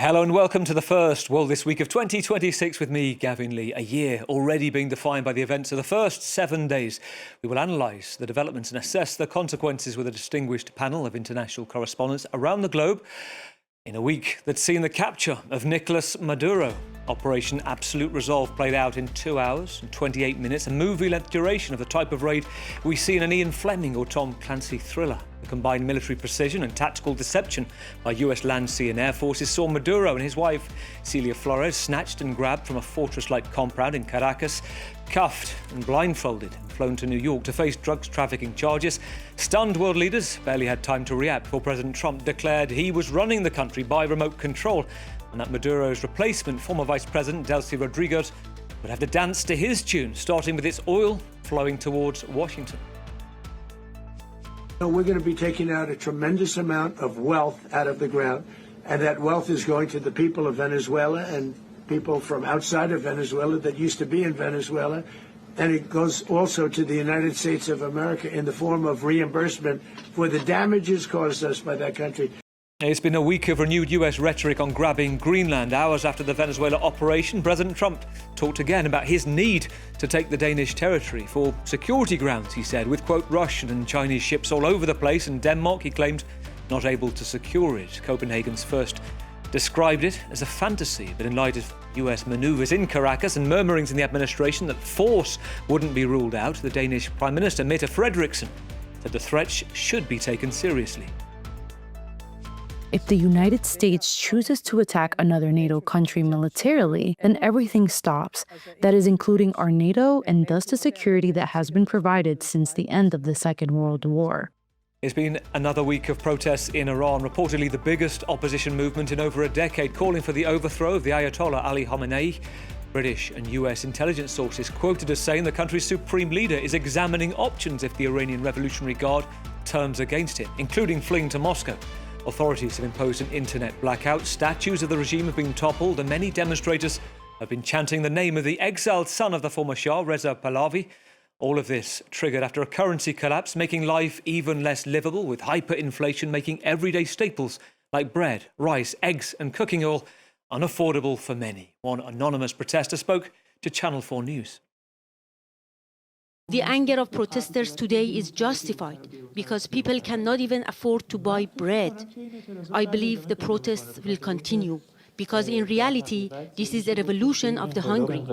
Hello and welcome to the first World This Week of 2026 with me, Gavin Lee. A year already being defined by the events of the first 7 days. We will analyse the developments and assess the consequences with a distinguished panel of international correspondents around the globe in a week that's seen the capture of Nicolas Maduro. Operation Absolute Resolve played out in 2 hours and 28 minutes, a movie-length duration of the type of raid we see in an Ian Fleming or Tom Clancy thriller. The combined military precision and tactical deception by US land, sea and air forces saw Maduro and his wife, Cecilia Flores, snatched and grabbed from a fortress-like compound in Caracas, cuffed and blindfolded and flown to New York to face drugs trafficking charges. Stunned world leaders barely had time to react before President Trump declared he was running the country by remote control and that Maduro's replacement, former Vice President Delcy Rodriguez, would have to dance to his tune, starting with its oil flowing towards Washington. We're going to be taking out a tremendous amount of wealth out of the ground, and that wealth is going to the people of Venezuela and people from outside of Venezuela that used to be in Venezuela. And it goes also to the United States of America in the form of reimbursement for the damages caused us by that country. It's been a week of renewed US rhetoric on grabbing Greenland. Hours after the Venezuela operation, President Trump talked again about his need to take the Danish territory for security grounds, he said, with, quote, Russian and Chinese ships all over the place, and Denmark, he claimed, not able to secure it. Copenhagen's first described it as a fantasy, but in light of US manoeuvres in Caracas and murmurings in the administration that force wouldn't be ruled out, the Danish Prime Minister, Mette Frederiksen, said the threat should be taken seriously. If the United States chooses to attack another NATO country militarily, then everything stops. That is including our NATO and thus the security that has been provided since the end of the Second World War. It's been another week of protests in Iran, reportedly the biggest opposition movement in over a decade, calling for the overthrow of the Ayatollah Ali Khamenei. British and US intelligence sources quoted as saying the country's supreme leader is examining options if the Iranian Revolutionary Guard turns against him, including fleeing to Moscow. Authorities have imposed an internet blackout. Statues of the regime have been toppled, and many demonstrators have been chanting the name of the exiled son of the former Shah, Reza Pahlavi. All of this triggered after a currency collapse, making life even less livable, with hyperinflation making everyday staples like bread, rice, eggs and cooking oil unaffordable for many. One anonymous protester spoke to Channel 4 News. The anger of protesters today is justified because people cannot even afford to buy bread. I believe the protests will continue because in reality, this is a revolution of the hungry.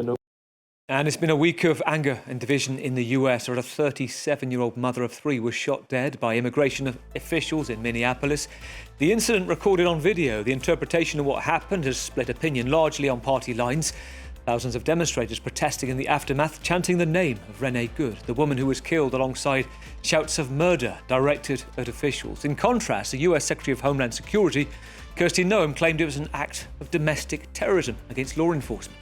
And it's been a week of anger and division in the US, where a 37-year-old mother of three was shot dead by immigration officials in Minneapolis. The incident recorded on video, the interpretation of what happened has split opinion largely on party lines. Thousands of demonstrators protesting in the aftermath, chanting the name of Renee Good, the woman who was killed, alongside shouts of murder directed at officials. In contrast, the US Secretary of Homeland Security, Kirsty Noem, claimed it was an act of domestic terrorism against law enforcement.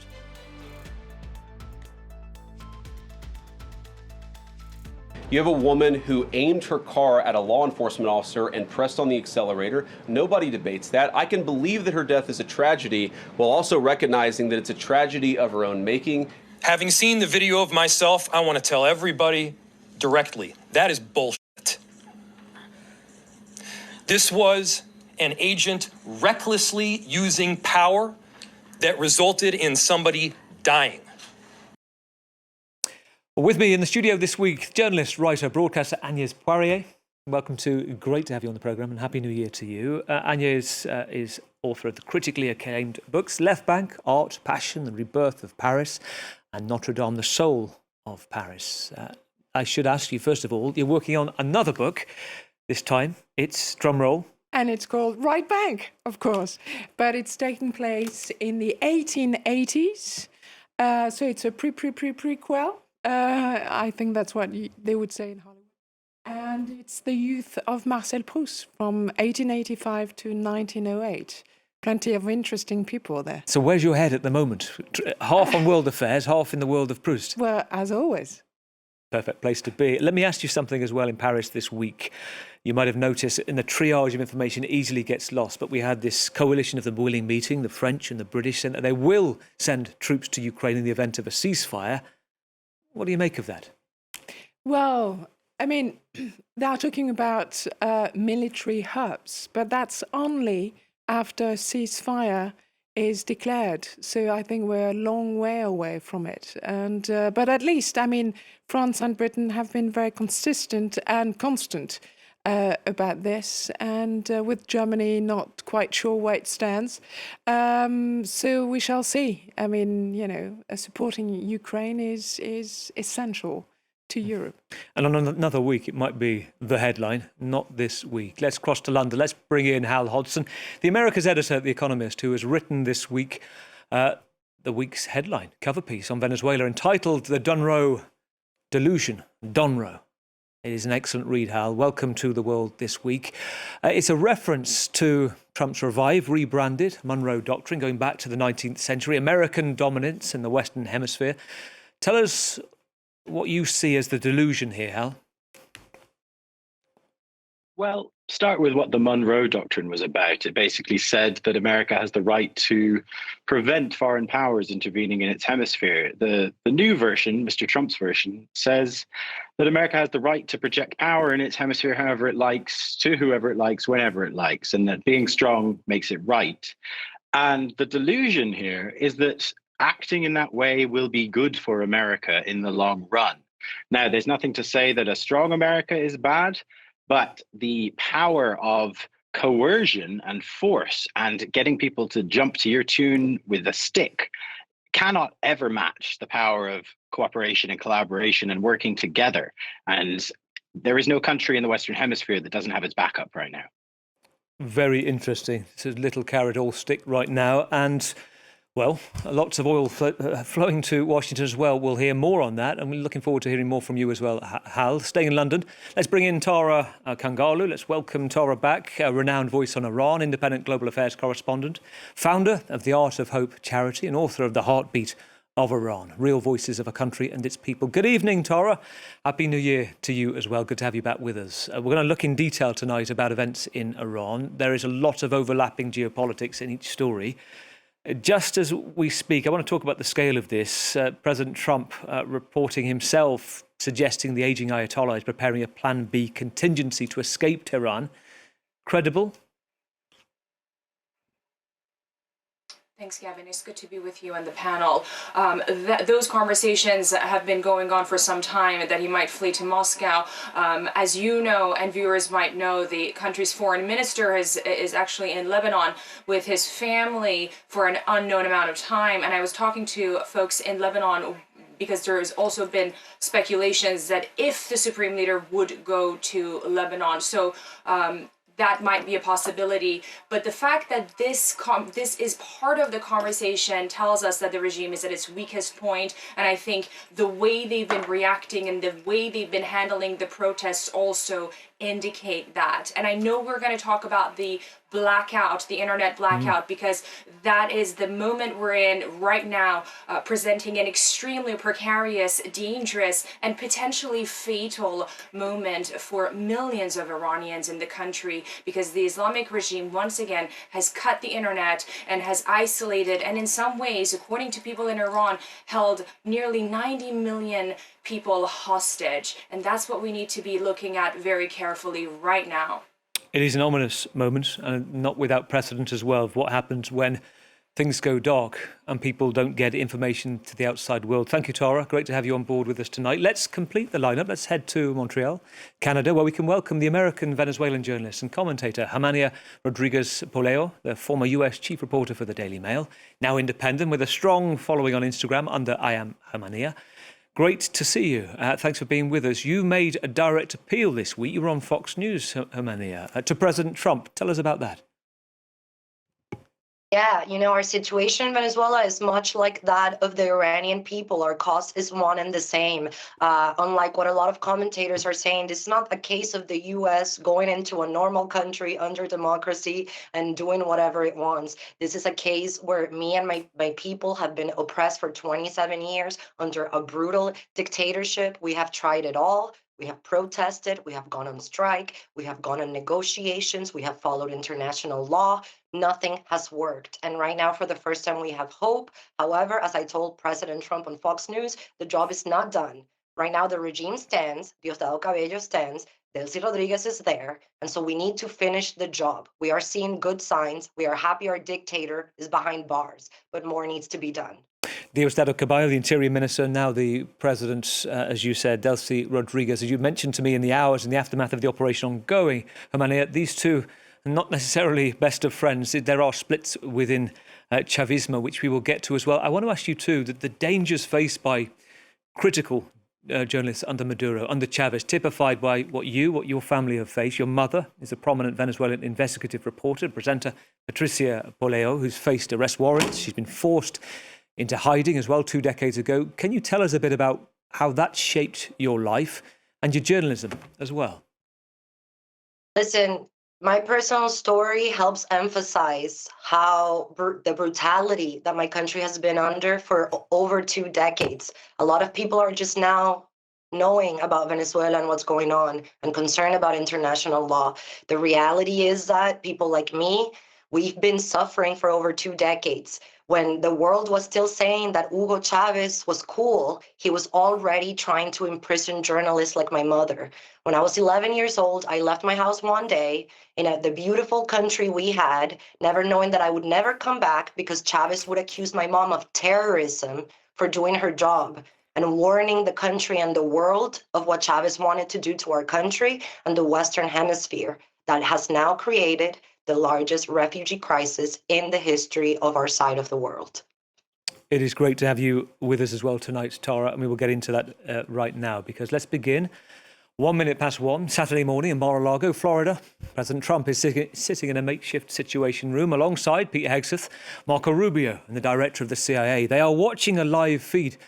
You have a woman who aimed her car at a law enforcement officer and pressed on the accelerator. Nobody debates that. I can believe that her death is a tragedy, while also recognizing that it's a tragedy of her own making. Having seen the video of myself, I want to tell everybody directly, that is bullshit. This was an agent recklessly using power that resulted in somebody dying. With me in the studio this week, journalist, writer, broadcaster Agnès Poirier. Welcome great to have you on the programme, and Happy New Year to you. Agnès is author of the critically acclaimed books Left Bank, Art, Passion, The Rebirth of Paris, and Notre Dame, the Soul of Paris. I should ask you, first of all, you're working on another book. This time, it's, drumroll. And it's called Right Bank, of course, but it's taking place in the 1880s. So it's a prequel. I think that's what they would say in Hollywood. And it's the youth of Marcel Proust from 1885 to 1908. Plenty of interesting people there. So where's your head at the moment? Half on world affairs, half in the world of Proust. Well, as always. Perfect place to be. Let me ask you something as well in Paris this week. You might have noticed in the triage of information easily gets lost, but we had this coalition of the willing meeting, the French and the British, saying that they will send troops to Ukraine in the event of a ceasefire. What do you make of that? Well, I mean, they are talking about military hubs, but that's only after a ceasefire is declared. So I think we're a long way away from it. And but at least, I mean, France and Britain have been very consistent and constant about this, and with Germany not quite sure where it stands. So we shall see. I mean, supporting Ukraine is essential to Europe. And on another week, it might be the headline, not this week. Let's cross to London. Let's bring in Hal Hodson, the Americas editor at The Economist, who has written this week the week's headline cover piece on Venezuela entitled The Monroe Delusion. Monroe. It is an excellent read, Hal. Welcome to The World this week. It's a reference to Trump's rebranded Monroe Doctrine, going back to the 19th century, American dominance in the Western Hemisphere. Tell us what you see as the delusion here, Hal. Well, start with what the Monroe Doctrine was about. It basically said that America has the right to prevent foreign powers intervening in its hemisphere. The new version, Mr. Trump's version, says that America has the right to project power in its hemisphere however it likes, to whoever it likes, whenever it likes, and that being strong makes it right. And the delusion here is that acting in that way will be good for America in the long run. Now, there's nothing to say that a strong America is bad, but the power of coercion and force and getting people to jump to your tune with a stick cannot ever match the power of cooperation and collaboration and working together. And there is no country in the Western Hemisphere that doesn't have its backup right now. Very interesting. It's a little carrot, all stick right now. And well, lots of oil flowing to Washington as well. We'll hear more on that, and we're looking forward to hearing more from you as well, Hal. Staying in London, let's bring in Tara Kangalu. Let's welcome Tara back, a renowned voice on Iran, independent global affairs correspondent, founder of the Art of Hope charity, and author of The Heartbeat of Iran, Real Voices of a Country and Its People. Good evening, Tara. Happy New Year to you as well. Good to have you back with us. We're going to look in detail tonight about events in Iran. There is a lot of overlapping geopolitics in each story. Just as we speak, I want to talk about the scale of this. President Trump reporting himself, suggesting the aging Ayatollah is preparing a Plan B contingency to escape Tehran. Credible? Thanks, Gavin. It's good to be with you and the panel. Those conversations have been going on for some time, that he might flee to Moscow. As you know, and viewers might know, the country's foreign minister is actually in Lebanon with his family for an unknown amount of time. And I was talking to folks in Lebanon because there has also been speculations that if the supreme leader would go to Lebanon. So that might be a possibility, but the fact that this is part of the conversation tells us that the regime is at its weakest point, and I think the way they've been reacting and the way they've been handling the protests also indicate that. And I know we're going to talk about the blackout, the internet blackout, because that is the moment we're in right now, presenting an extremely precarious, dangerous, and potentially fatal moment for millions of Iranians in the country, because the Islamic regime once again has cut the internet and has isolated, and in some ways, according to people in Iran, held nearly 90 million people hostage. And that's what we need to be looking at very carefully right now. It is an ominous moment, and not without precedent as well, of what happens when things go dark and people don't get information to the outside world. Thank you, Tara. Great to have you on board with us tonight. Let's complete the lineup. Let's head to Montreal, Canada, where we can welcome the American Venezuelan journalist and commentator Germania Rodriguez-Poleo, the former US chief reporter for the Daily Mail, now independent with a strong following on Instagram under I Am Germania. Great to see you. Thanks for being with us. You made a direct appeal this week. You were on Fox News, Germania, to President Trump. Tell us about that. Yeah, our situation in Venezuela is much like that of the Iranian people. Our cause is one and the same. Unlike what a lot of commentators are saying, this is not a case of the U.S. going into a normal country under democracy and doing whatever it wants. This is a case where me and my people have been oppressed for 27 years under a brutal dictatorship. We have tried it all. We have protested, we have gone on strike, we have gone on negotiations, we have followed international law. Nothing has worked. And right now, for the first time, we have hope. However, as I told President Trump on Fox News, the job is not done. Right now, the regime stands, Diosdado Cabello stands, Delcy Rodriguez is there, and so we need to finish the job. We are seeing good signs. We are happy our dictator is behind bars, but more needs to be done. Diosdado Cabello, the Interior Minister, now the President, as you said, Delcy Rodriguez. As you mentioned to me in the hours in the aftermath of the operation ongoing, Hermania, these two are not necessarily best of friends. There are splits within Chavismo, which we will get to as well. I want to ask you too, that the dangers faced by critical journalists under Maduro, under Chavez, typified by what your family have faced. Your mother is a prominent Venezuelan investigative reporter, presenter Patricia Poleo, who's faced arrest warrants. She's been forced into hiding as well 2 decades ago. Can you tell us a bit about how that shaped your life and your journalism as well? Listen, my personal story helps emphasize how the brutality that my country has been under for over 2 decades. A lot of people are just now knowing about Venezuela and what's going on and concerned about international law. The reality is that people like me, we've been suffering for over 2 decades. When the world was still saying that Hugo Chavez was cool, he was already trying to imprison journalists like my mother. When I was 11 years old, I left my house one day in the beautiful country we had, never knowing that I would never come back because Chavez would accuse my mom of terrorism for doing her job, and warning the country and the world of what Chavez wanted to do to our country and the Western Hemisphere that has now created the largest refugee crisis in the history of our side of the world. It is great to have you with us as well tonight, Tara, and we will get into that right now, because let's begin. 1:01, Saturday morning in Mar-a-Lago, Florida. President Trump is sitting in a makeshift Situation Room alongside Pete Hegseth, Marco Rubio, and the director of the CIA. They are watching a live feed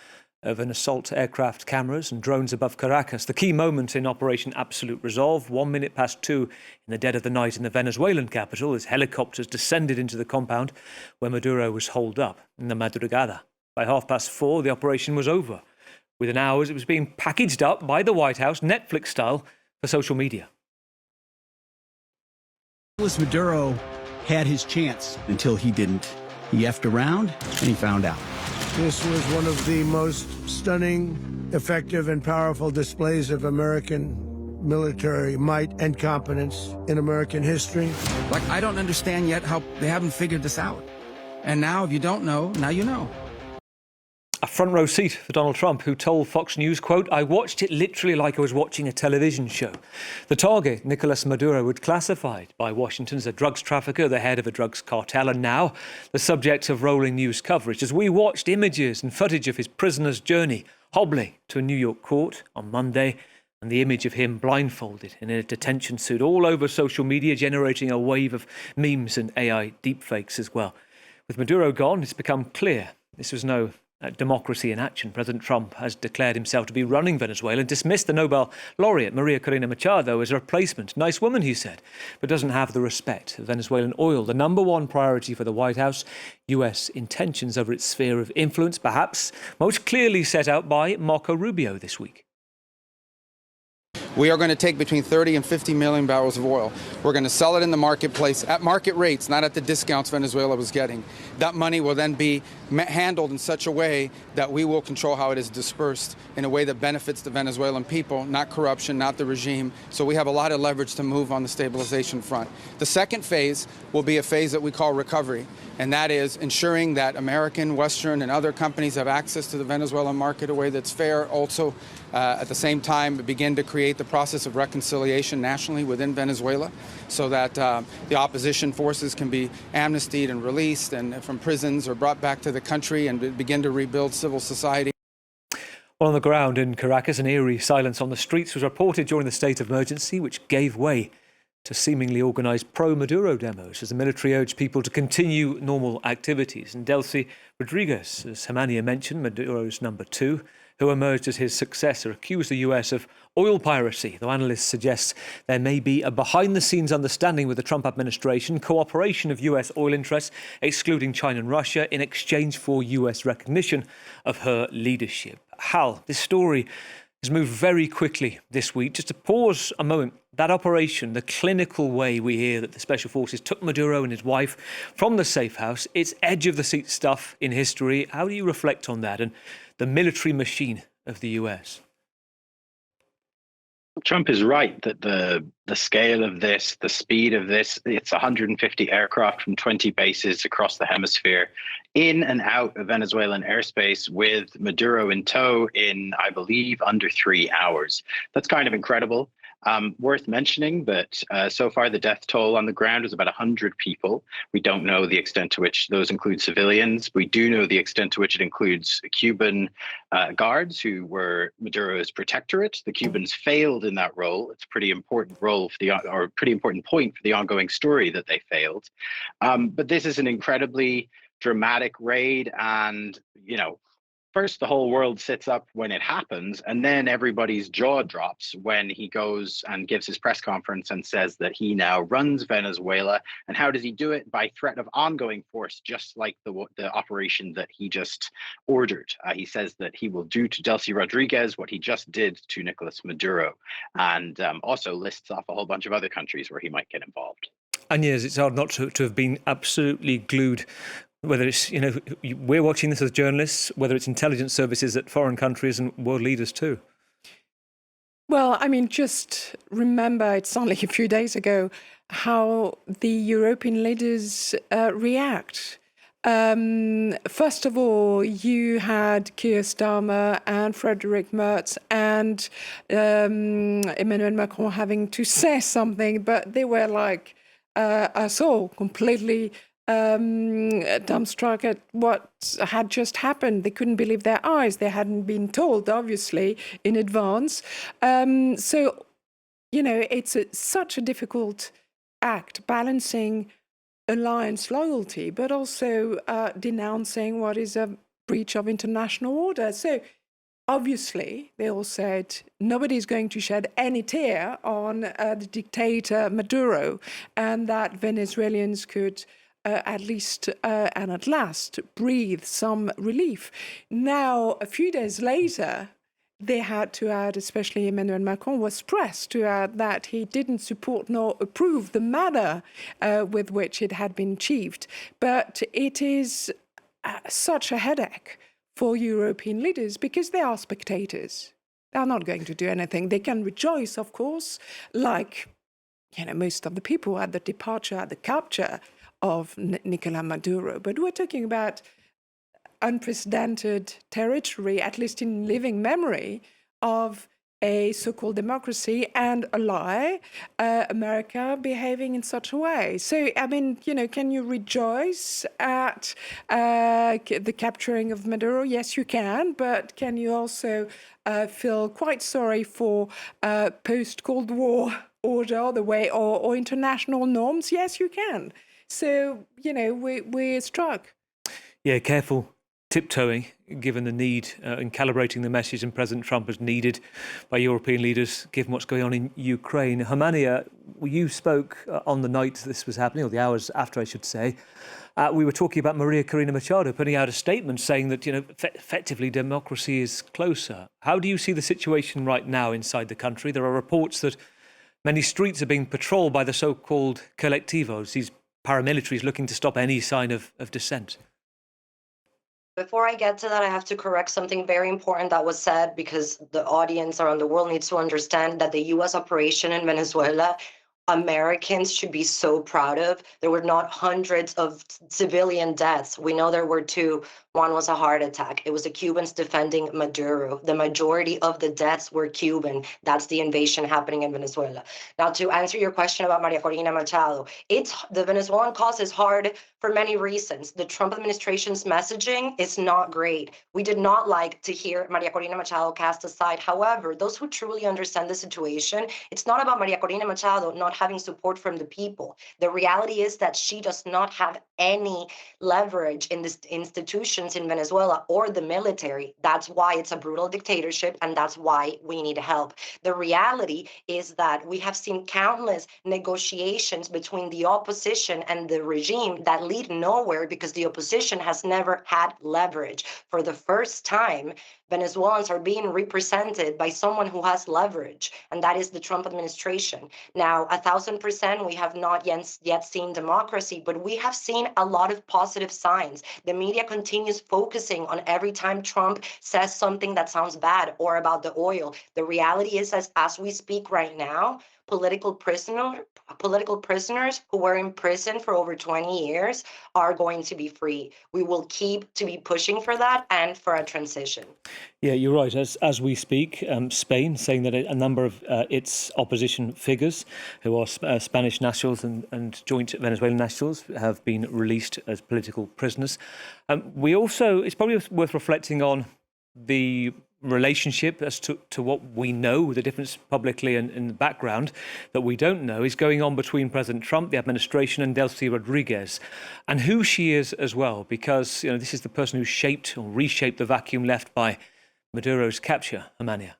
of an assault aircraft cameras and drones above Caracas. The key moment in Operation Absolute Resolve, 2:01 in the dead of the night in the Venezuelan capital, as helicopters descended into the compound where Maduro was holed up in the madrugada. By 4:30, the operation was over. Within hours, it was being packaged up by the White House, Netflix style, for social media. Nicolas Maduro had his chance until he didn't. He effed around and he found out. This was one of the most stunning, effective, and powerful displays of American military might and competence in American history. Like, I don't understand yet how they haven't figured this out. And now, if you don't know, now you know. A front row seat for Donald Trump, who told Fox News, quote, "I watched it literally like I was watching a television show." The target, Nicolas Maduro, was classified by Washington as a drugs trafficker, the head of a drugs cartel, and now the subject of rolling news coverage as we watched images and footage of his prisoner's journey, hobbling to a New York court on Monday, and the image of him blindfolded in a detention suit all over social media, generating a wave of memes and AI deepfakes as well. With Maduro gone, it's become clear this was no democracy in action. President Trump has declared himself to be running Venezuela and dismissed the Nobel laureate Maria Corina Machado as a replacement. Nice woman, he said, but doesn't have the respect of Venezuelan oil. The number one priority for the White House, US intentions over its sphere of influence, perhaps most clearly set out by Marco Rubio this week. We are going to take between 30 and 50 million barrels of oil. We're going to sell it in the marketplace at market rates, not at the discounts Venezuela was getting. That money will then be handled in such a way that we will control how it is dispersed in a way that benefits the Venezuelan people, not corruption, not the regime. So we have a lot of leverage to move on the stabilization front. The second phase will be a phase that we call recovery, and that is ensuring that American, Western, and other companies have access to the Venezuelan market in a way that's fair. Also, at the same time, begin to create the process of reconciliation nationally within Venezuela so that the opposition forces can be amnestied and released and from prisons or brought back to the country and begin to rebuild civil society. Well, on the ground in Caracas, an eerie silence on the streets was reported during the state of emergency, which gave way to seemingly organised pro-Maduro demos as the military urged people to continue normal activities. And Delcy Rodriguez, as Hermania mentioned, Maduro's number 2, who emerged as his successor, accused the US of oil piracy, though analysts suggest there may be a behind-the-scenes understanding with the Trump administration, cooperation of US oil interests, excluding China and Russia, in exchange for US recognition of her leadership. Hal, this story has moved very quickly this week. Just to pause a moment, that operation, the clinical way we hear that the special forces took Maduro and his wife from the safe house, it's edge-of-the-seat stuff in history. How do you reflect on that and the military machine of the US? Trump is right that the scale of this, the speed of this, it's 150 aircraft from 20 bases across the hemisphere in and out of Venezuelan airspace with Maduro in tow in, I believe, under 3 hours. That's kind of incredible. Worth mentioning that so far the death toll on the ground is about 100 people. We don't know the extent to which those include civilians. We do know the extent to which it includes Cuban guards who were Maduro's protectorate. The Cubans failed in that role. It's a pretty important role for or pretty important point for the ongoing story that they failed. But this is an incredibly dramatic raid, and first, the whole world sits up when it happens, and then everybody's jaw drops when he goes and gives his press conference and says that he now runs Venezuela. And how does he do it? By threat of ongoing force, just like the operation that he just ordered. He says that he will do to Delcy Rodriguez what he just did to Nicolas Maduro, and also lists off a whole bunch of other countries where he might get involved. And yes, it's hard not to have been absolutely glued. Whether it's, we're watching this as journalists, whether it's intelligence services at foreign countries and world leaders too. Well, I mean, just remember, it's only a few days ago, how the European leaders react. First of all, you had Keir Starmer and Frederick Merz and Emmanuel Macron having to say something, but they were like us all, completely dumbstruck at what had just happened. They couldn't believe their eyes. They hadn't been told, obviously, in advance. So, it's such a difficult act, balancing alliance loyalty, but also denouncing what is a breach of international order. So, obviously, they all said nobody's going to shed any tear on the dictator Maduro, and that Venezuelans could at least and at last breathe some relief. Now, a few days later, they had to add, especially Emmanuel Macron was pressed to add that he didn't support nor approve the manner with which it had been achieved. But it is such a headache for European leaders because they are spectators. They are not going to do anything. They can rejoice, of course, like most of the people at the departure, at the capture of Nicolas Maduro. But we're talking about unprecedented territory, at least in living memory, of a so-called democracy and a lie, America behaving in such a way. So, I mean, can you rejoice at the capturing of Maduro? Yes, you can, but can you also feel quite sorry for post-Cold War order, the way, or international norms? Yes, you can. So, we're struck. Yeah, careful tiptoeing, given the need in calibrating the message and President Trump is needed by European leaders, given what's going on in Ukraine. Hermania, you spoke on the night this was happening, or the hours after, I should say. We were talking about Maria Corina Machado putting out a statement saying that, effectively democracy is closer. How do you see the situation right now inside the country? There are reports that many streets are being patrolled by the so-called colectivos, these paramilitaries looking to stop any sign of dissent. Before I get to that, I have to correct something very important that was said, because the audience around the world needs to understand that the U.S. operation in Venezuela, Americans should be so proud of. There were not hundreds of civilian deaths. We know there were 2. One was a heart attack. It was the Cubans defending Maduro. The majority of the deaths were Cuban. That's the invasion happening in Venezuela. Now, to answer your question about Maria Corina Machado, the Venezuelan cause is hard for many reasons. The Trump administration's messaging is not great. We did not like to hear Maria Corina Machado cast aside. However, those who truly understand the situation, it's not about Maria Corina Machado not having support from the people. The reality is that she does not have any leverage in the institutions in Venezuela or the military. That's why it's a brutal dictatorship, and that's why we need help. The reality is that we have seen countless negotiations between the opposition and the regime that lead nowhere because the opposition has never had leverage. For the first time, Venezuelans are being represented by someone who has leverage, and that is the Trump administration. Now, 1,000%, we have not yet seen democracy, but we have seen a lot of positive signs. The media continues is focusing on every time Trump says something that sounds bad or about the oil. The reality is, as we speak right now, political prisoners who were in prison for over 20 years are going to be free. We will keep to be pushing for that and for a transition. Yeah, you're right. As we speak, Spain saying that a number of its opposition figures who are Spanish nationals and joint Venezuelan nationals have been released as political prisoners. It's probably worth reflecting on the relationship as to what we know, the difference publicly and in the background that we don't know is going on between President Trump, the administration, and Delcy Rodriguez, and who she is as well, because this is the person who shaped or reshaped the vacuum left by Maduro's capture, Amania.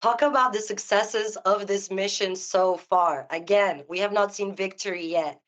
Talk about the successes of this mission so far. Again, we have not seen victory yet.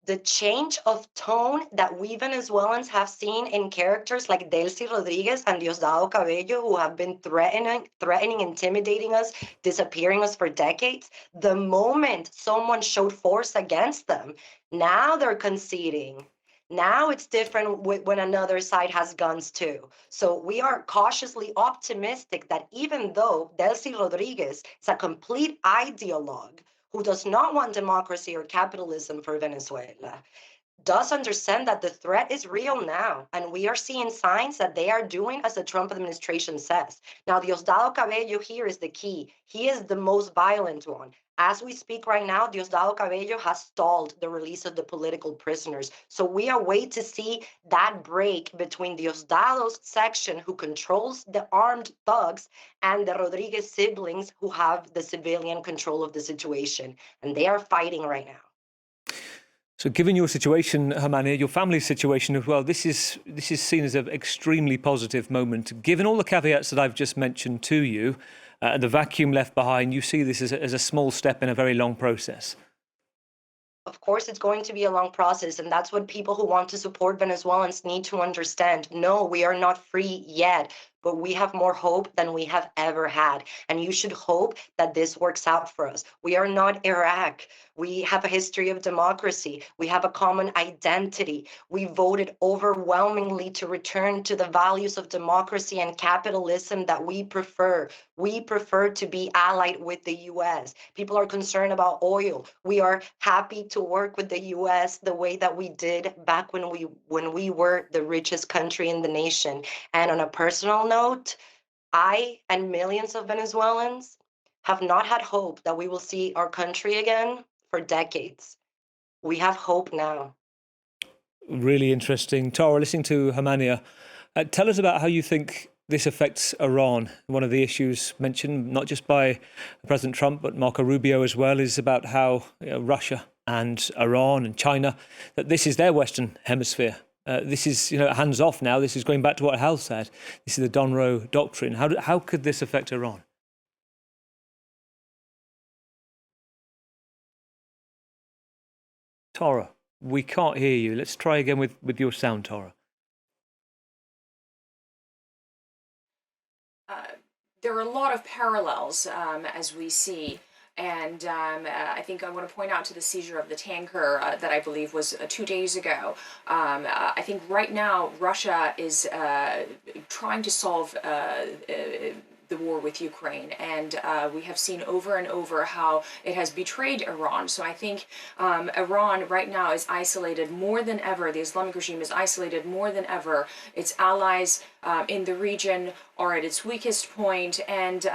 The change of tone that we Venezuelans have seen in characters like Delcy Rodriguez and Diosdado Cabello, who have been threatening, intimidating us, disappearing us for decades, the moment someone showed force against them, now they're conceding. Now it's different when another side has guns too. So we are cautiously optimistic that even though Delcy Rodriguez is a complete ideologue who does not want democracy or capitalism for Venezuela, does understand that the threat is real now, and we are seeing signs that they are doing as the Trump administration says. Now, Diosdado Cabello here is the key. He is the most violent one. As we speak right now, Diosdado Cabello has stalled the release of the political prisoners. So we are waiting to see that break between Diosdado's section, who controls the armed thugs, and the Rodriguez siblings, who have the civilian control of the situation. And they are fighting right now. So given your situation, Hermania, your family's situation as well, this is seen as an extremely positive moment. Given all the caveats that I've just mentioned to you, the vacuum left behind, you see this as a small step in a very long process. Of course, it's going to be a long process, and that's what people who want to support Venezuelans need to understand. No, we are not free yet, but we have more hope than we have ever had. And you should hope that this works out for us. We are not Iraq. We have a history of democracy. We have a common identity. We voted overwhelmingly to return to the values of democracy and capitalism that we prefer. We prefer to be allied with the US. People are concerned about oil. We are happy to work with the US the way that we did back when we were the richest country in the nation. And on a personal note, I and millions of Venezuelans have not had hope that we will see our country again for decades. We have hope now. Really interesting. Tara, listening to Hermania, tell us about how you think this affects Iran. One of the issues mentioned, not just by President Trump, but Marco Rubio as well, is about how Russia and Iran and China, that this is their Western hemisphere. This is, hands off now. This is going back to what Hal said. This is the Monroe Doctrine. How could this affect Iran? Tara, we can't hear you. Let's try again with your sound, Tara. There are a lot of parallels as we see. And I think I want to point out to the seizure of the tanker that I believe was 2 days ago. I think right now Russia is trying to solve the war with Ukraine, and we have seen over and over how it has betrayed Iran. So I think Iran right now is isolated more than ever. The Islamic regime is isolated more than ever. Its allies in the region are at its weakest point, and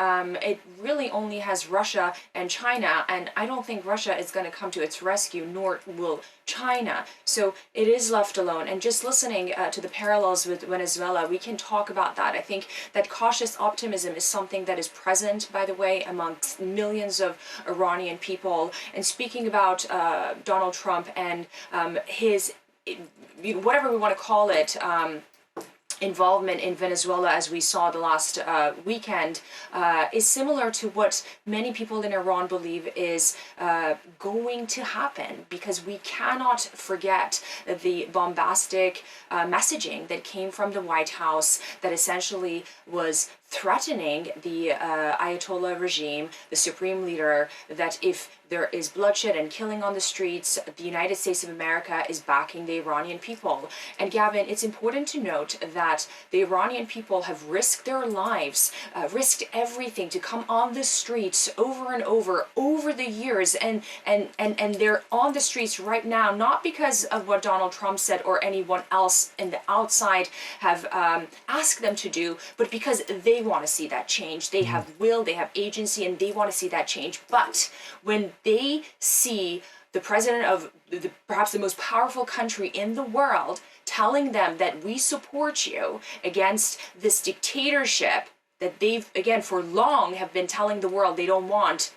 it really only has Russia and China, and I don't think Russia is going to come to its rescue, nor will China. So it is left alone. And just listening to the parallels with Venezuela, we can talk about that. I think that cautious optimism is something that is present, by the way, amongst millions of Iranian people. And speaking about Donald Trump and his, whatever we want to call it, involvement in Venezuela, as we saw the last weekend, is similar to what many people in Iran believe is going to happen, because we cannot forget the bombastic messaging that came from the White House that essentially was threatening the Ayatollah regime, the supreme leader, that if there is bloodshed and killing on the streets, the United States of America is backing the Iranian people. And Gavin, it's important to note that the Iranian people have risked their lives, risked everything to come on the streets over and over the years, and they're on the streets right now, not because of what Donald Trump said or anyone else in the outside have asked them to do, but because they want to see that change. They have will, they have agency, and they want to see that change. But when they see the president of perhaps the most powerful country in the world telling them that we support you against this dictatorship that they've, again, for long have been telling the world they don't want,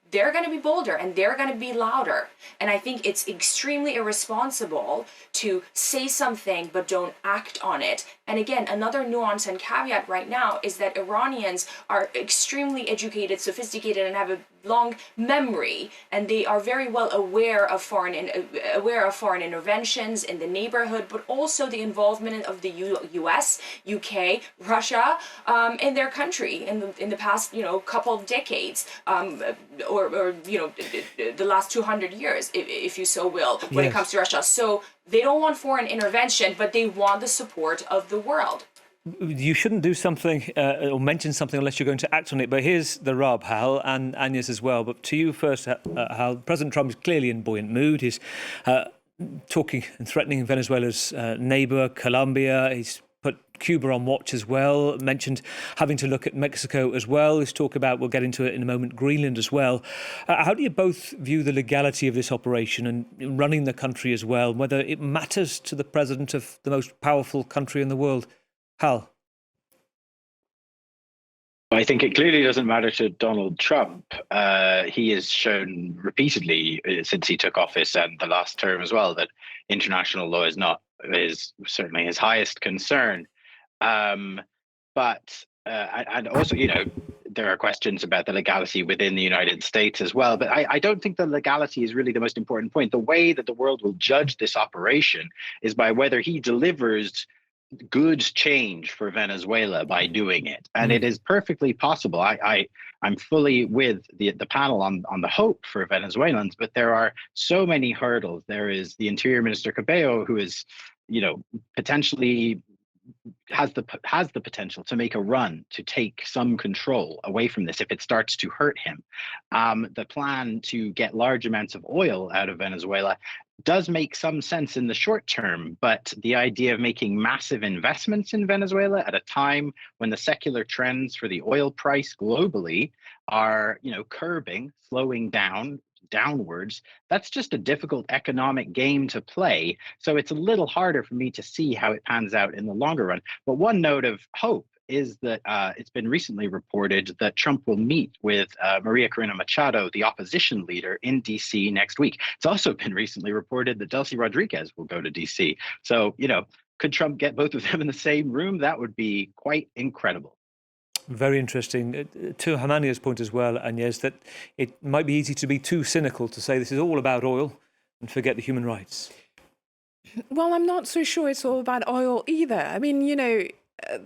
they're going to be bolder and they're going to be louder. And I think it's extremely irresponsible to say something but don't act on it. And again, another nuance and caveat right now is that Iranians are extremely educated, sophisticated, and have a long memory, and they are very well aware of foreign interventions in the neighborhood, but also the involvement of the US, UK, Russia in their country in the past couple of decades, or the last 200 years, if you so will, when it comes to Russia. So they don't want foreign intervention, but they want the support of the world. You shouldn't do something or mention something unless you're going to act on it. But here's the rub, Hal, and Agnes as well. But to you first, Hal, President Trump is clearly in buoyant mood. He's talking and threatening Venezuela's neighbour, Colombia. He's put Cuba on watch as well, mentioned having to look at Mexico as well. He's talked about, we'll get into it in a moment, Greenland as well. How do you both view the legality of this operation and running the country as well, whether it matters to the president of the most powerful country in the world? Hal? I think it clearly doesn't matter to Donald Trump. He has shown repeatedly since he took office and the last term as well that international law is certainly his highest concern. But also, there are questions about the legality within the United States as well. But I don't think the legality is really the most important point. The way that the world will judge this operation is by whether he delivers good change for Venezuela by doing it. And it is perfectly possible. I'm fully with the panel on the hope for Venezuelans, but there are so many hurdles. There is the Interior Minister Cabello, who is, potentially has the potential to make a run to take some control away from this if it starts to hurt him. The plan to get large amounts of oil out of Venezuela does make some sense in the short term, but the idea of making massive investments in Venezuela at a time when the secular trends for the oil price globally are, curbing, slowing downwards, that's just a difficult economic game to play. So it's a little harder for me to see how it pans out in the longer run. But one note of hope is that it's been recently reported that Trump will meet with Maria Corina Machado, the opposition leader, in D.C. next week. It's also been recently reported that Delcy Rodriguez will go to D.C. So, could Trump get both of them in the same room? That would be quite incredible. Very interesting. To Hamania's point as well, Agnes, that it might be easy to be too cynical to say this is all about oil and forget the human rights. Well, I'm not so sure it's all about oil either. I mean,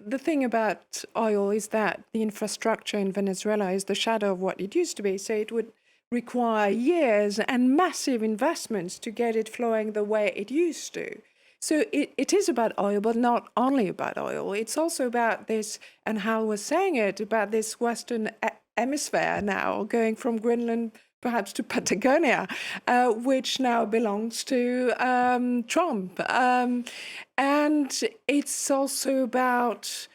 the thing about oil is that the infrastructure in Venezuela is the shadow of what it used to be. So it would require years and massive investments to get it flowing the way it used to. So it is about oil, but not only about oil. It's also about this, and Hal was saying it, about this Western hemisphere now going from Greenland perhaps to Patagonia, which now belongs to Trump. And it's also about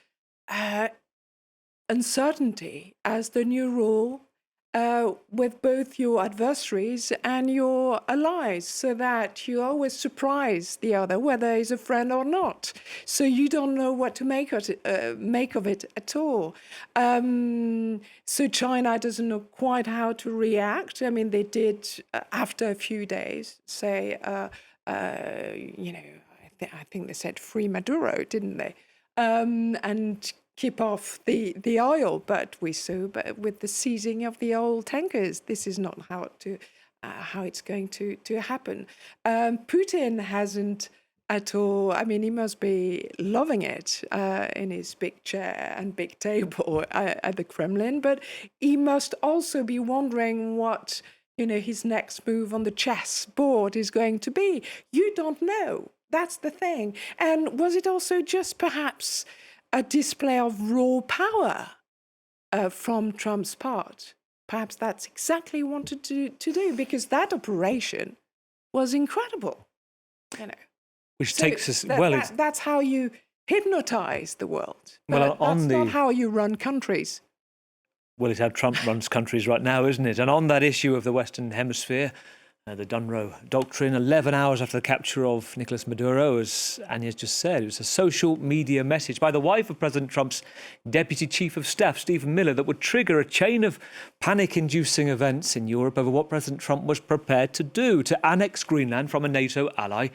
uncertainty as the new rule with both your adversaries and your allies, so that you always surprise the other, whether he's a friend or not. So you don't know what to make of it at all. So China doesn't know quite how to react. I mean, they did, after a few days, say, I think they said free Maduro, didn't they? And keep off the oil, but we saw with the seizing of the oil tankers, this is not how it's going to happen. Putin hasn't at all. I mean, he must be loving it in his big chair and big table at the Kremlin, but he must also be wondering what, his next move on the chess board is going to be. You don't know. That's the thing. And was it also just perhaps a display of raw power from Trump's part? Perhaps that's exactly what he wanted to do, because that operation was incredible. Which So takes us that's how you hypnotize the world. Well, That's not how you run countries. Well, it's how Trump runs countries right now, isn't it? And on that issue of the Western Hemisphere, the Monroe Doctrine, 11 hours after the capture of Nicolas Maduro, as Anya's just said, it was a social media message by the wife of President Trump's Deputy Chief of Staff, Stephen Miller, that would trigger a chain of panic-inducing events in Europe over what President Trump was prepared to do, to annex Greenland from a NATO ally,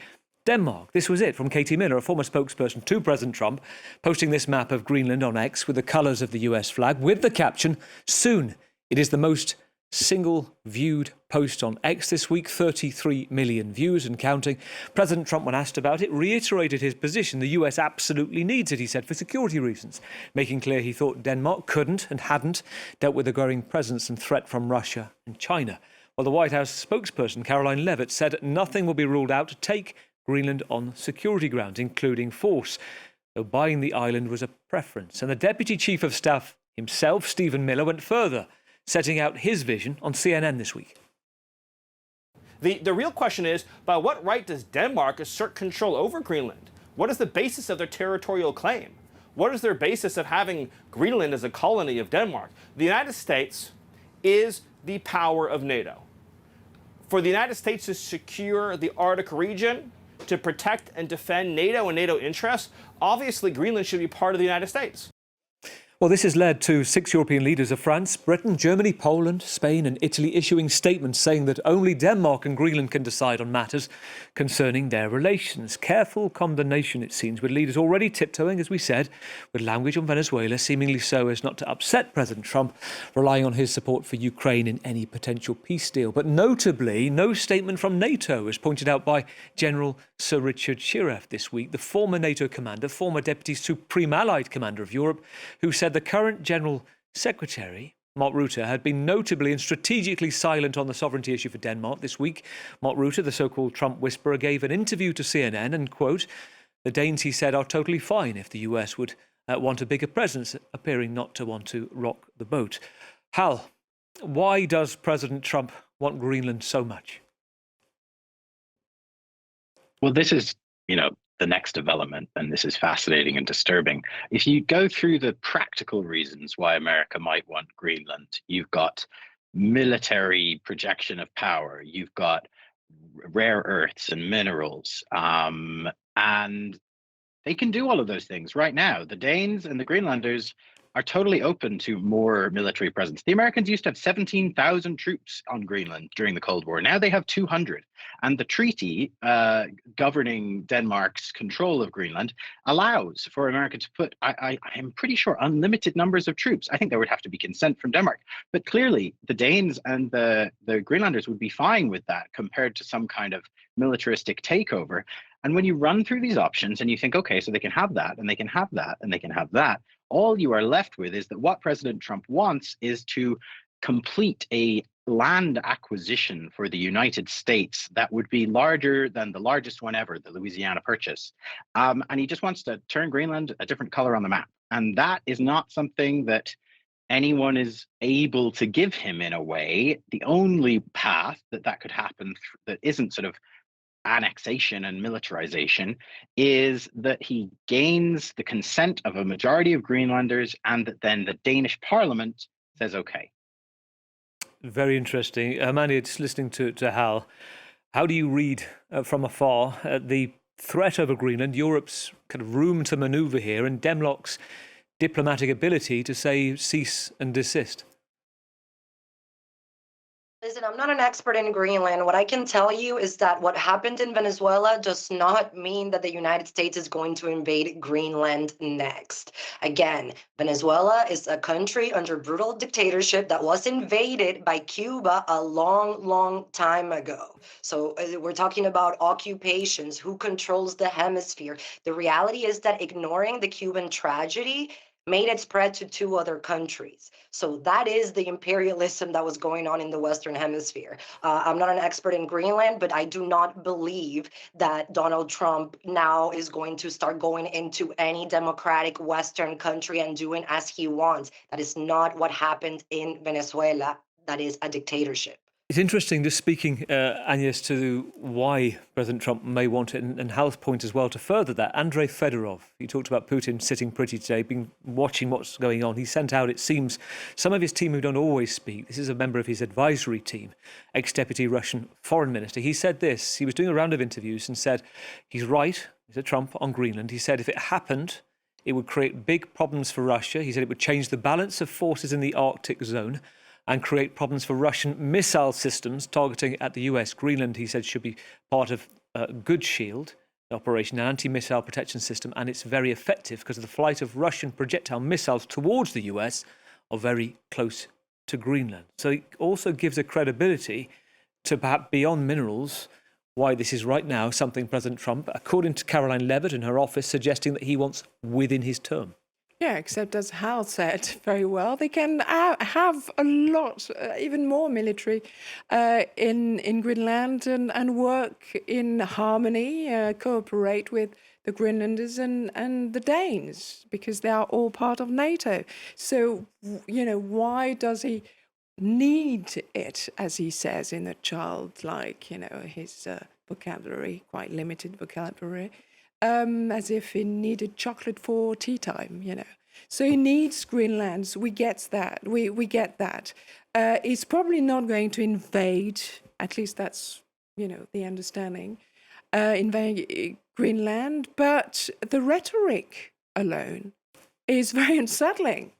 Denmark. This was it from Katie Miller, a former spokesperson to President Trump, posting this map of Greenland on X with the colours of the US flag, with the caption, "Soon it is the most single-viewed post on X this week, 33 million views and counting." President Trump, when asked about it, reiterated his position. The US absolutely needs it, he said, for security reasons, making clear he thought Denmark couldn't and hadn't dealt with the growing presence and threat from Russia and China. Well, the White House spokesperson, Caroline Leavitt, said nothing will be ruled out to take Greenland on security grounds, including force, though buying the island was a preference. And the Deputy Chief of Staff himself, Stephen Miller, went further, setting out his vision on CNN this week. The real question is, by what right does Denmark assert control over Greenland? What is the basis of their territorial claim? What is their basis of having Greenland as a colony of Denmark? The United States is the power of NATO. For the United States to secure the Arctic region, to protect and defend NATO and NATO interests, obviously Greenland should be part of the United States. Well, this has led to 6 European leaders of France, Britain, Germany, Poland, Spain and Italy issuing statements saying that only Denmark and Greenland can decide on matters concerning their relations. Careful condemnation, it seems, with leaders already tiptoeing, as we said, with language on Venezuela, seemingly so as not to upset President Trump, relying on his support for Ukraine in any potential peace deal. But notably, no statement from NATO, as pointed out by General Sir Richard Shiref this week, the former NATO commander, former Deputy Supreme Allied Commander of Europe, who said the current General Secretary, Mark Rutte, had been notably and strategically silent on the sovereignty issue for Denmark this week. Mark Rutte, the so-called Trump whisperer, gave an interview to CNN and, quote, "The Danes," he said, "are totally fine if the US would want a bigger presence," appearing not to want to rock the boat. Hal, why does President Trump want Greenland so much? Well, this is, the next development, and this is fascinating and disturbing. If you go through the practical reasons why America might want Greenland, you've got military projection of power, you've got rare earths and minerals, and they can do all of those things right now. The Danes and the Greenlanders are totally open to more military presence. The Americans used to have 17,000 troops on Greenland during the Cold War. Now they have 200. And the treaty governing Denmark's control of Greenland allows for America to put, I'm pretty sure, unlimited numbers of troops. I think there would have to be consent from Denmark. But clearly, the Danes and the Greenlanders would be fine with that compared to some kind of militaristic takeover. And when you run through these options and you think, okay, so they can have that, and they can have that, and they can have that, all you are left with is that what President Trump wants is to complete a land acquisition for the United States that would be larger than the largest one ever, the Louisiana Purchase. And he just wants to turn Greenland a different color on the map. And that is not something that anyone is able to give him in a way. The only path that could happen that isn't sort of annexation and militarization is that he gains the consent of a majority of Greenlanders and that then the Danish parliament says, okay. Very interesting. Mandy, just listening to Hal, how do you read from afar the threat over Greenland, Europe's kind of room to maneuver here, and Denmark's diplomatic ability to say cease and desist? Listen, I'm not an expert in Greenland. What I can tell you is that what happened in Venezuela does not mean that the United States is going to invade Greenland next. Again, Venezuela is a country under brutal dictatorship that was invaded by Cuba a long, long time ago. So we're talking about occupations, who controls the hemisphere. The reality is that ignoring the Cuban tragedy made it spread to 2 other countries. So that is the imperialism that was going on in the Western Hemisphere. I'm not an expert in Greenland, but I do not believe that Donald Trump now is going to start going into any democratic Western country and doing as he wants. That is not what happened in Venezuela. That is a dictatorship. It's interesting, just speaking, Agnes, to why President Trump may want it, and Hal's point as well to further that. Andrei Fedorov, he talked about Putin sitting pretty today, been watching what's going on. He sent out, it seems, some of his team who don't always speak. This is a member of his advisory team, ex-deputy Russian foreign minister. He said this, he was doing a round of interviews and said, he's right, he said Trump on Greenland. He said if it happened, it would create big problems for Russia. He said it would change the balance of forces in the Arctic zone and create problems for Russian missile systems targeting at the US. Greenland, he said, should be part of Good Shield operation, an anti-missile protection system, and it's very effective because the flight of Russian projectile missiles towards the US are very close to Greenland. So it also gives a credibility to, perhaps beyond minerals, why this is right now something President Trump, according to Caroline Levitt in her office, suggesting that he wants within his term. Yeah, except as Hal said very well, they can have a lot, even more military in Greenland and work in harmony, cooperate with the Greenlanders and the Danes, because they are all part of NATO. So, why does he need it, as he says in a childlike, his vocabulary, quite limited vocabulary, as if he needed chocolate for tea time, So he needs Greenland. We get that. We get that. He's probably not going to invade, at least that's, the understanding, invade Greenland. But the rhetoric alone is very unsettling,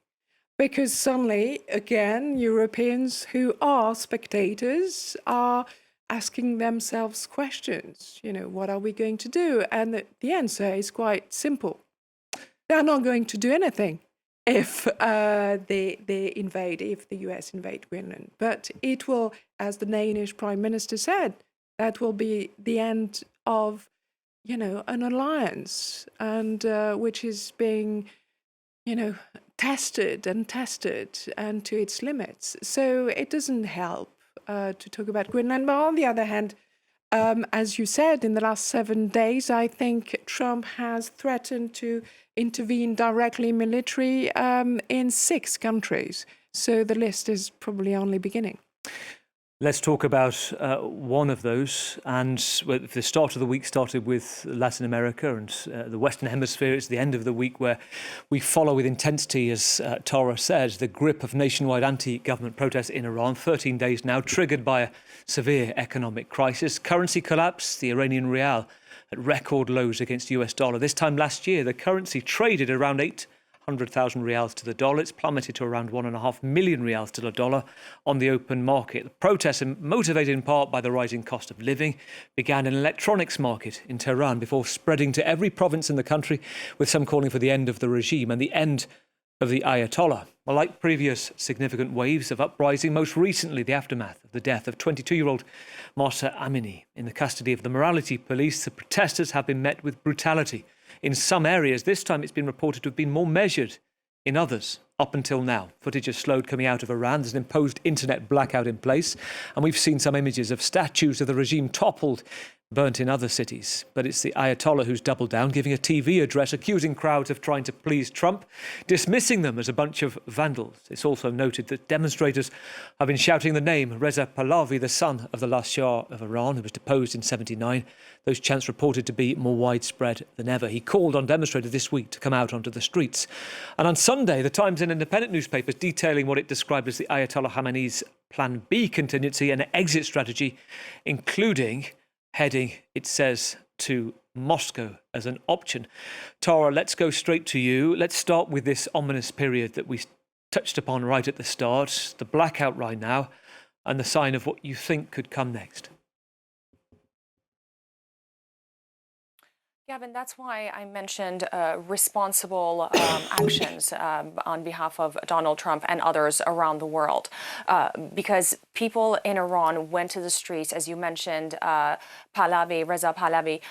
because suddenly, again, Europeans who are spectators are asking themselves questions, what are we going to do? And the answer is quite simple. They're not going to do anything if they invade, if the US invade Greenland. But it will, as the Danish Prime Minister said, that will be the end of, an alliance, and which is being, tested and to its limits. So it doesn't help to talk about Greenland. But on the other hand, as you said, in the last 7 days, I think Trump has threatened to intervene directly military in 6 countries. So the list is probably only beginning. Let's talk about one of those. And the start of the week started with Latin America and the Western Hemisphere. It's the end of the week where we follow with intensity, as Tara said, the grip of nationwide anti-government protests in Iran. 13 days now, triggered by a severe economic crisis. Currency collapse, the Iranian rial at record lows against US dollar. This time last year, the currency traded around 800,000 reals to the dollar. It's plummeted to around 1.5 million reals to the dollar on the open market. The protests, motivated in part by the rising cost of living, began in an electronics market in Tehran before spreading to every province in the country, with some calling for the end of the regime and the end of the Ayatollah. Well, like previous significant waves of uprising, most recently the aftermath of the death of 22-year-old Mahsa Amini in the custody of the morality police, the protesters have been met with brutality. In some areas, this time it's been reported to have been more measured in others up until now. Footage has slowed coming out of Iran. There's an imposed internet blackout in place. And we've seen some images of statues of the regime toppled, burnt in other cities. But it's the Ayatollah who's doubled down, giving a TV address accusing crowds of trying to please Trump, dismissing them as a bunch of vandals. It's also noted that demonstrators have been shouting the name Reza Pahlavi, the son of the last Shah of Iran, who was deposed in 1979. Those chants reported to be more widespread than ever. He called on demonstrators this week to come out onto the streets. And on Sunday, the Times and independent newspapers detailing what it described as the Ayatollah Khamenei's Plan B contingency and exit strategy, including heading, it says, to Moscow as an option. Tara, let's go straight to you. Let's start with this ominous period that we touched upon right at the start, the blackout right now. and the sign of what you think could come next? Gavin, that's why I mentioned responsible actions on behalf of Donald Trump and others around the world. Because people in Iran went to the streets, as you mentioned, Reza Pahlavi.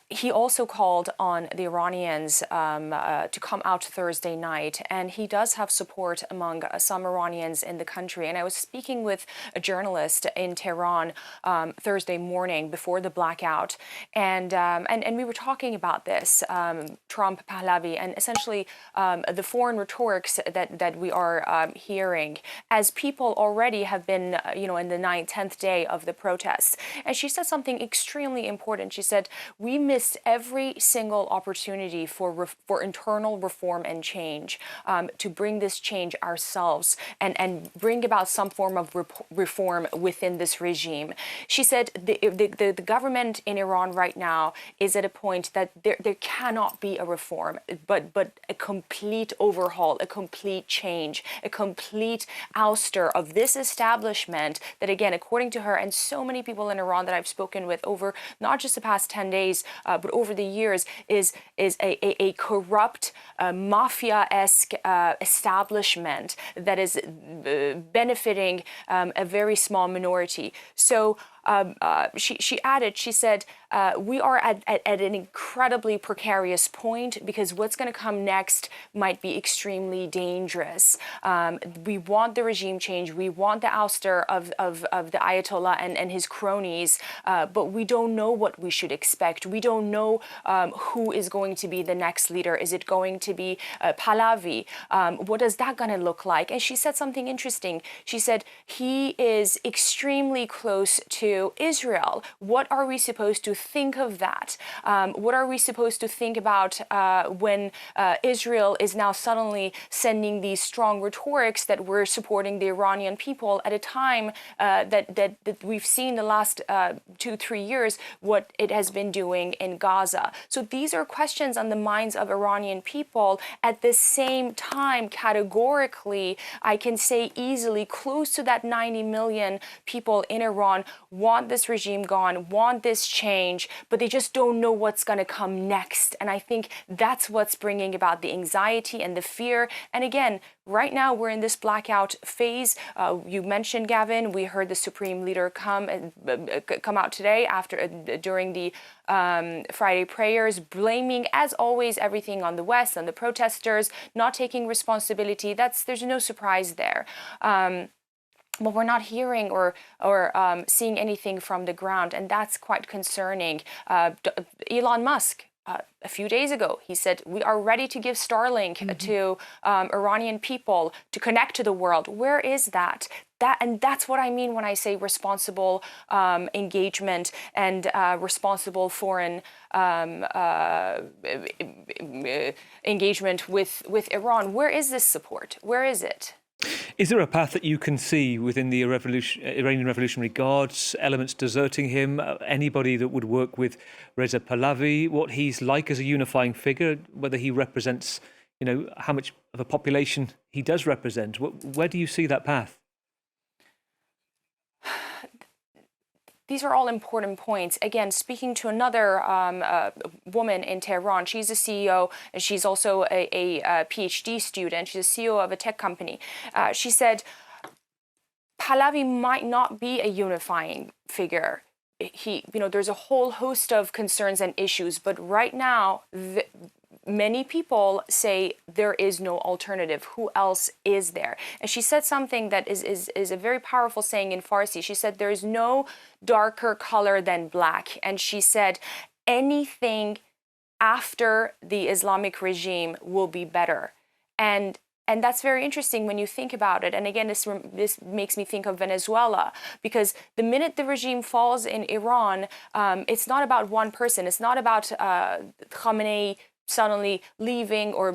He also called on the Iranians to come out Thursday night, and he does have support among some Iranians in the country. And I was speaking with a journalist in Tehran Thursday morning before the blackout, and we were talking about this, Trump, Pahlavi, and essentially the foreign rhetorics that we are hearing as people already have been, in the 9th, 10th day of the protests. And she said something extremely important. She said, we missed every single opportunity for internal reform and change, to bring this change ourselves and bring about some form of reform within this regime. She said the government in Iran right now is at a point that there cannot be a reform, but a complete overhaul, a complete change, a complete ouster of this establishment that, again, according to her and so many people in Iran that I've spoken with over not just the past 10 days, but over the years, is a corrupt, mafia-esque establishment that is benefiting a very small minority. So she added, she said, we are at an incredibly precarious point because what's going to come next might be extremely dangerous. We want the regime change. We want the ouster of the Ayatollah and his cronies, but we don't know what we should expect. We don't know who is going to be the next leader. Is it going to be Pahlavi? What is that going to look like? And she said something interesting. She said, he is extremely close to Israel. What are we supposed to think of that? What are we supposed to think about when Israel is now suddenly sending these strong rhetorics that we're supporting the Iranian people at a time that we've seen the last 2-3 years what it has been doing in Gaza? So these are questions on the minds of Iranian people. At the same time, categorically, I can say easily close to that 90 million people in Iran want this regime gone, want this change, but they just don't know what's going to come next. And I think that's what's bringing about the anxiety and the fear. And again, right now we're in this blackout phase. You mentioned, Gavin, we heard the Supreme Leader come out today during the Friday prayers, blaming, as always, everything on the West, on the protesters, not taking responsibility. There's no surprise there. But we're not hearing or seeing anything from the ground, and that's quite concerning. Elon Musk, a few days ago, he said, we are ready to give Starlink to Iranian people to connect to the world. Where is that? And that's what I mean when I say responsible engagement and responsible foreign engagement with Iran. Where is this support? Where is it? Is there a path that you can see within the Iranian Revolutionary Guards, elements deserting him, anybody that would work with Reza Pahlavi, what he's like as a unifying figure, whether he represents, how much of a population he does represent? Where do you see that path? These are all important points. Again, speaking to another woman in Tehran, she's a CEO, and she's also a PhD student. She's a CEO of a tech company. She said, Pahlavi might not be a unifying figure. There's a whole host of concerns and issues, but right now, many people say there is no alternative. Who else is there? And she said something that is a very powerful saying in Farsi. She said, there is no darker color than black. And she said, anything after the Islamic regime will be better. And that's very interesting when you think about it. And again, this makes me think of Venezuela, because the minute the regime falls in Iran, it's not about one person. It's not about Khamenei suddenly leaving or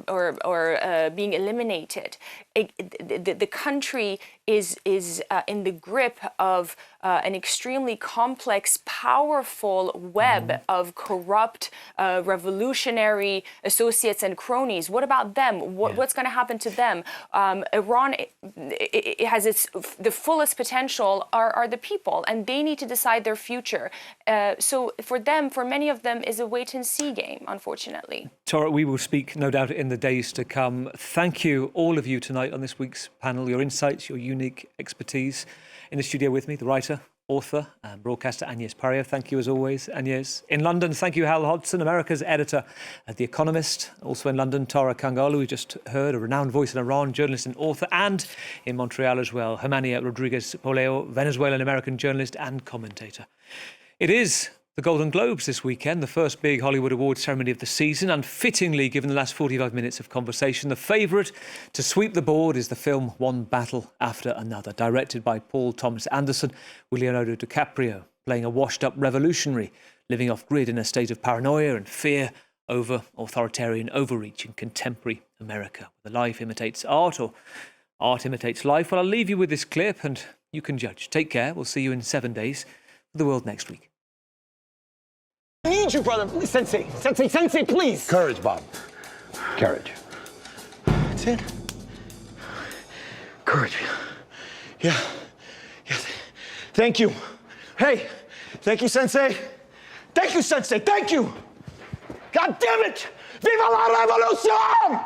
being eliminated. The country is in the grip of an extremely complex, powerful web of corrupt, revolutionary associates and cronies. What about them? What's going to happen to them? Iran it has the fullest potential are the people, and they need to decide their future. So for them, for many of them, is a wait-and-see game, unfortunately. Tara, we will speak, no doubt, in the days to come. Thank you, all of you, tonight on this week's panel, your insights, your unique expertise. In the studio with me, the writer, author and broadcaster Agnès Parrier. Thank you as always, Agnès. In London, thank you, Hal Hodgson, America's editor at The Economist. Also in London, Tara Kangalu, we just heard, a renowned voice in Iran, journalist and author. And in Montreal as well, Germania Rodriguez-Poleo, Venezuelan-American journalist and commentator. It is the Golden Globes this weekend, the first big Hollywood awards ceremony of the season, and fittingly, given the last 45 minutes of conversation, the favourite to sweep the board is the film One Battle After Another, directed by Paul Thomas Anderson, with Leonardo DiCaprio playing a washed-up revolutionary living off-grid in a state of paranoia and fear over authoritarian overreach in contemporary America. Whether life imitates art or art imitates life, well, I'll leave you with this clip and you can judge. Take care. We'll see you in 7 days for The World Next Week. I need you, brother. Please, Sensei, please. Courage, Bob. Courage. That's it. Courage. Yeah. Thank you. Hey, thank you, Sensei. Thank you, Sensei. Thank you. God damn it! Viva la revolution!